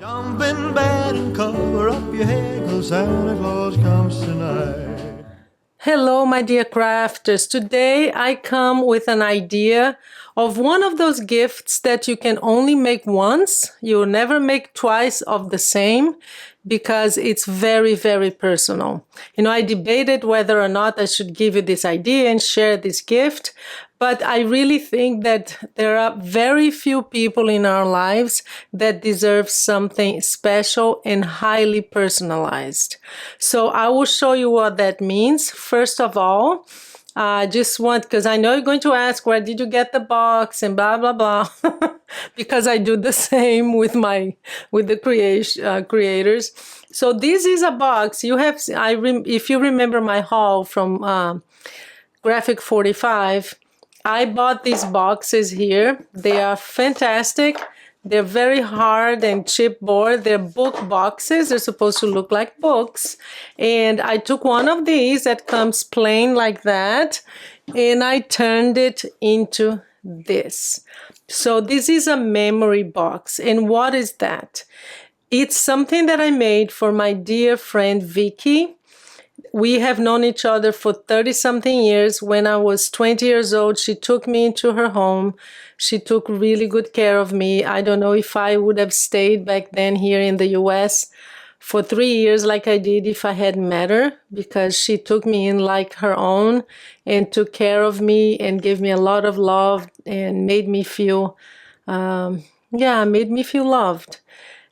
Jump in bed and cover up your head, 'cause Santa Claus comes tonight. Hello, my dear crafters. Today I come with an idea of one of those gifts that you can only make once. You'll never make twice of the same because it's very, very personal. You know, I debated whether or not I should give you this idea and share this gift, but I really think that there are very few people in our lives that deserve something special and highly personalized. So I will show you what that means. First of all, I just want, because I know you're going to ask, where did you get the box and blah, blah, blah, because I do the same with the creators. So this is a box. You have, if you remember my haul from Graphic 45, I bought these boxes here. They are fantastic. They're very hard and chipboard. They're book boxes. They're supposed to look like books. And I took one of these that comes plain like that, and I turned it into this. So this is a memory box. And what is that? It's something that I made for my dear friend Vicky. We have known each other for 30-something years. When I was 20 years old, she took me into her home. She took really good care of me. I don't know if I would have stayed back then here in the US for 3 years like I did if I hadn't met her, because she took me in like her own and took care of me and gave me a lot of love and made me feel, made me feel loved.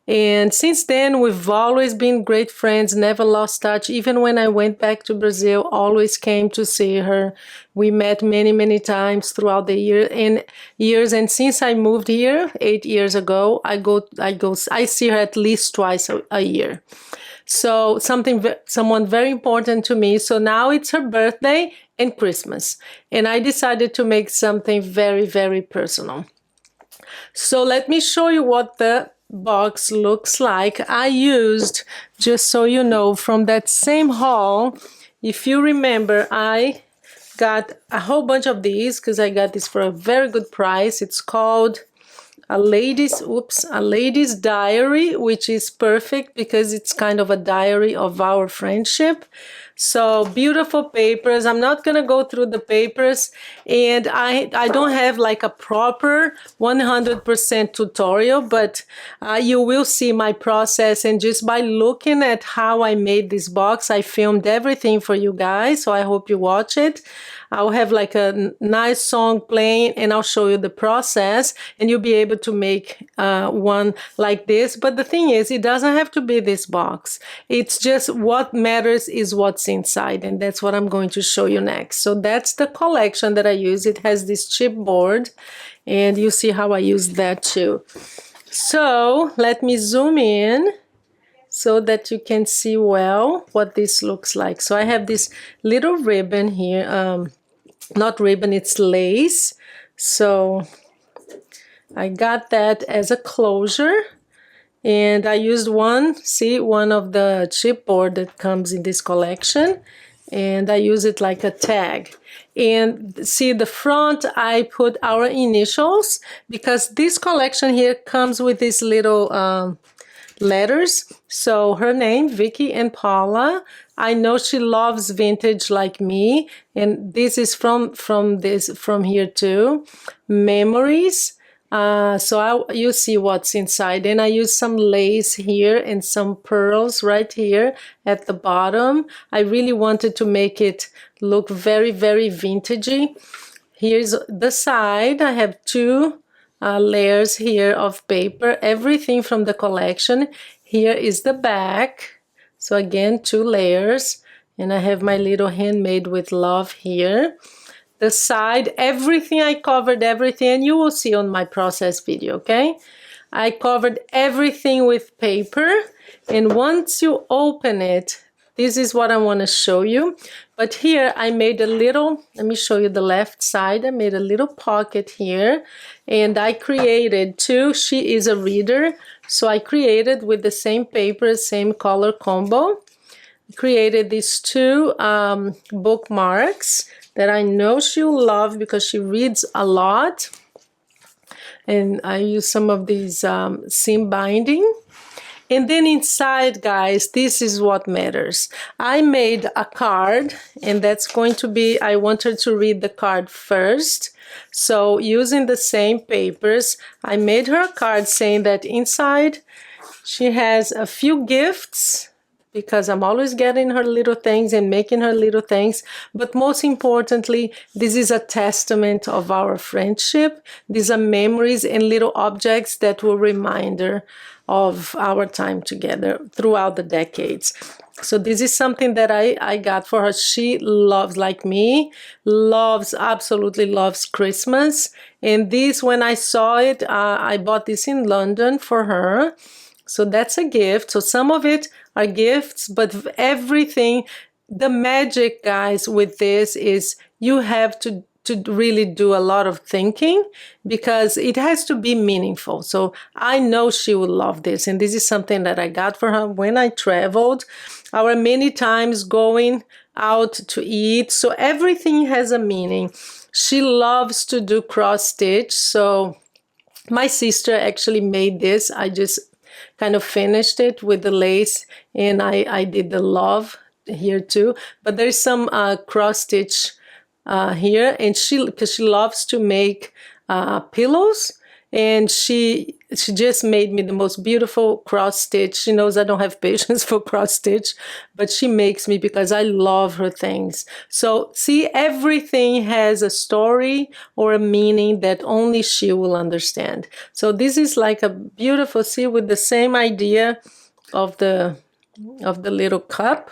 And since then, we've always been great friends, never lost touch. Even when I went back to Brazil, always came to see her. We met many, many times throughout the years. And since I moved here 8 years ago, I see her at least twice a year. So someone very important to me. So now it's her birthday and Christmas. And I decided to make something very, very personal. So let me show you what the box looks like. I used, just so you know, from that same haul, if you remember, I got a whole bunch of these because I got this for a very good price. It's called a lady's diary, which is perfect because it's kind of a diary of our friendship. So beautiful papers. I'm not going to go through the papers, and I don't have like a proper 100% tutorial, but you will see my process. And just by looking at how I made this box, I filmed everything for you guys, so I hope you watch it. I'll have like a nice song playing and I'll show you the process, and you'll be able to make one like this. But the thing is, it doesn't have to be this box. It's just what matters is what's inside, and that's what I'm going to show you next. So that's the collection that I use. It has this chipboard, and you see how I use that too. So let me zoom in so that you can see well what this looks like. So I have this little ribbon here, not ribbon, it's lace. So I got that as a closure, and I used one of the chipboard that comes in this collection, and I use it like a tag. And see, the front, I put our initials because this collection here comes with these little letters. So her name, Vicky and Paula. I know she loves vintage like me, and this is from here too. Memories. So you see what's inside. And I use some lace here and some pearls right here at the bottom. I really wanted to make it look very, very vintagey. Here's the side. I have two layers here of paper, everything from the collection. Here is the back. So again, 2 layers, and I have my little handmade with love here. The side, everything, I covered everything, and you will see on my process video, okay? I covered everything with paper, and once you open it, this is what I want to show you. But here I made a little, let me show you the left side. I made a little pocket here, and I created two. She is a reader, so I created with the same paper, same color combo. Created these 2 bookmarks that I know she'll love because she reads a lot. And I use some of these seam binding. And then inside, guys, this is what matters. I made a card, and that's going to be, I want her to read the card first. So using the same papers, I made her a card saying that inside she has a few gifts, because I'm always getting her little things and making her little things. But most importantly, this is a testament of our friendship. These are memories and little objects that will remind her of our time together throughout the decades. So this is something that I got for her. She loves, like me, absolutely loves Christmas. And this, when I saw it, I bought this in London for her. So that's a gift. So some of it are gifts, but everything, the magic, guys, with this is you have to really do a lot of thinking, because it has to be meaningful. So I know she will love this. And this is something that I got for her when I traveled. Our many times going out to eat. So everything has a meaning. She loves to do cross stitch. So my sister actually made this. I just kind of finished it with the lace, and I did the love here too. But there's some cross stitch here, and because she loves to make pillows, and she just made me the most beautiful cross stitch. She knows I don't have patience for cross stitch, but she makes me because I love her things. So see, everything has a story or a meaning that only she will understand. So this is like a beautiful, see, with the same idea of the little cup.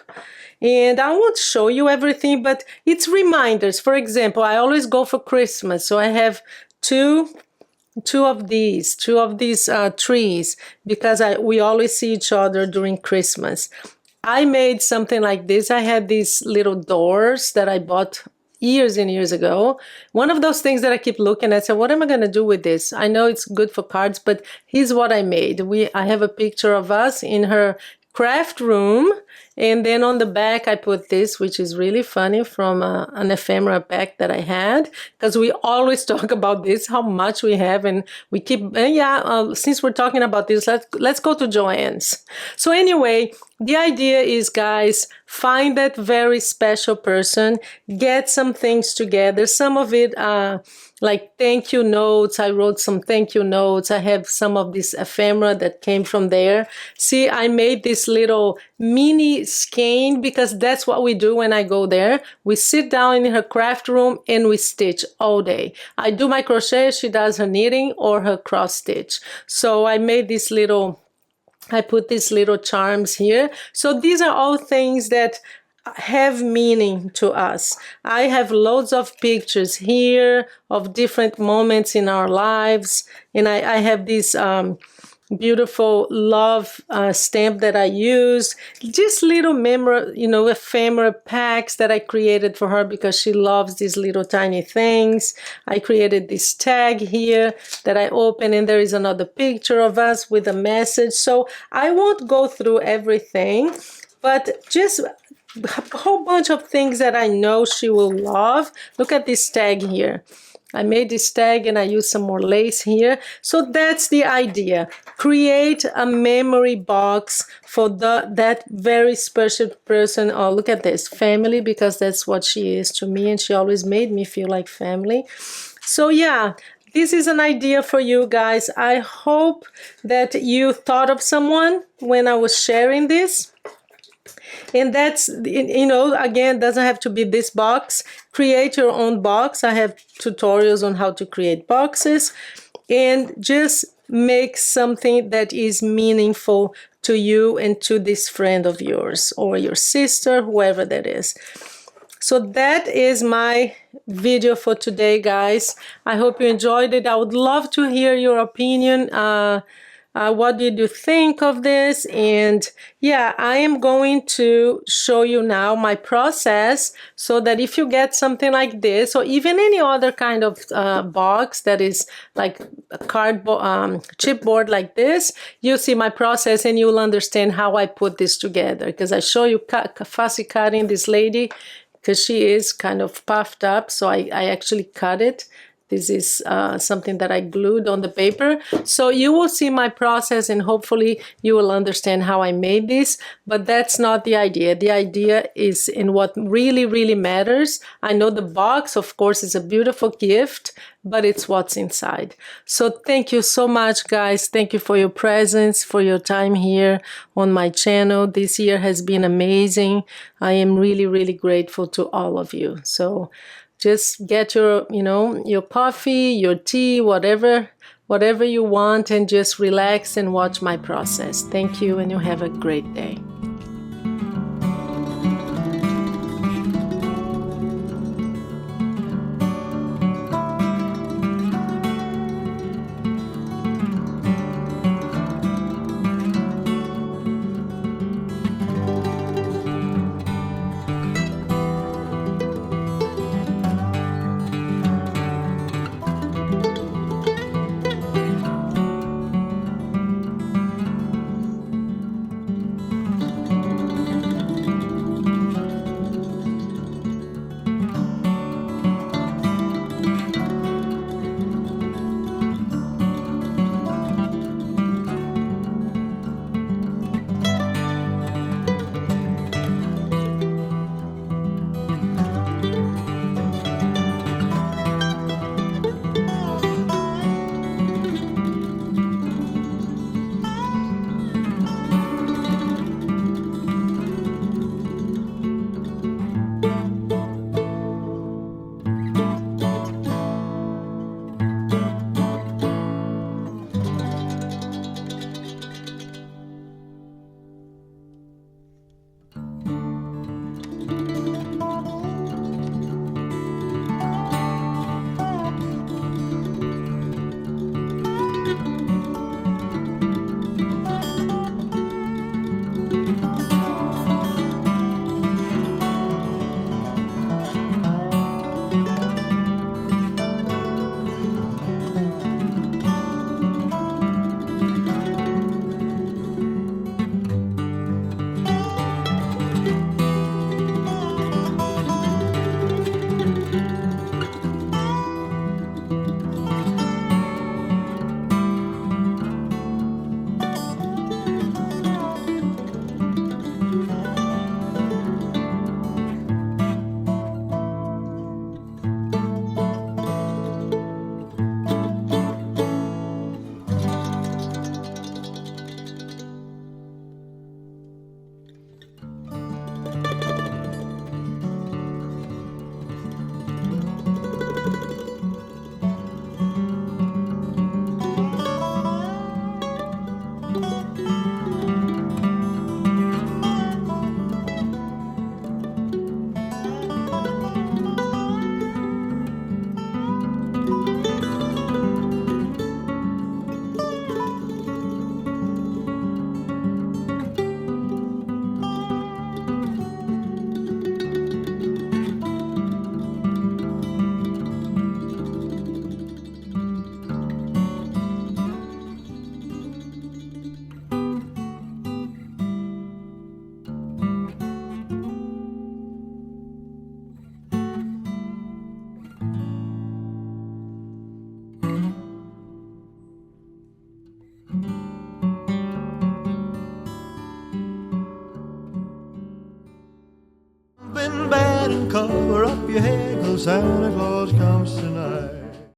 And I won't show you everything, but it's reminders. For example, I always go for Christmas, so I have two of these trees, because we always see each other during Christmas. I made something like this. I had these little doors that I bought years and years ago. One of those things that I keep looking at, say, what am I going to do with this? I know it's good for cards, but here's what I made. I have a picture of us in her craft room, and then on the back I put this, which is really funny, from an ephemera pack that I had, because we always talk about this, how much we have, and we keep, since we're talking about this, let's go to Joanne's. So anyway, the idea is, guys, find that very special person, get some things together. Some of it like thank you notes. I wrote some thank you notes. I have some of this ephemera that came from there. See, I made this little mini skein, because that's what we do when I go there. We sit down in her craft room and we stitch all day. I do my crochet, she does her knitting or her cross stitch. So I made this little, I put these little charms here. So these are all things that have meaning to us. I have loads of pictures here of different moments in our lives, and I have this beautiful love stamp that I use. Just little ephemera packs that I created for her because she loves these little tiny things. I created this tag here that I open, and there is another picture of us with a message. So I won't go through everything, but just a whole bunch of things that I know she will love. Look at this tag here. I made this tag and I used some more lace here. So that's the idea. Create a memory box for that very special person. Oh, look at this, family, because that's what she is to me, and she always made me feel like family. So yeah, this is an idea for you guys. I hope that you thought of someone when I was sharing this. And that's, again, doesn't have to be this box. Create your own box. I have tutorials on how to create boxes, and just make something that is meaningful to you and to this friend of yours or your sister, whoever that is. So that is my video for today, guys. I hope you enjoyed it. I would love to hear your opinion. What did you think of this? And yeah, I am going to show you now my process, so that if you get something like this, or even any other kind of box that is like a cardboard, chipboard like this, you'll see my process and you'll understand how I put this together. Because I show you fussy cutting this lady, because she is kind of puffed up, so I actually cut it This is something that I glued on the paper. So you will see my process and hopefully you will understand how I made this, but that's not the idea. The idea is in what really, really matters. I know the box, of course, is a beautiful gift, but it's what's inside. So thank you so much, guys. Thank you for your presence, for your time here on my channel. This year has been amazing. I am really, really grateful to all of you. So just get your, your coffee, your tea, whatever you want, and just relax and watch my process. Thank you, and you have a great day. Been bad and cover up your head, 'cause Santa Claus comes tonight.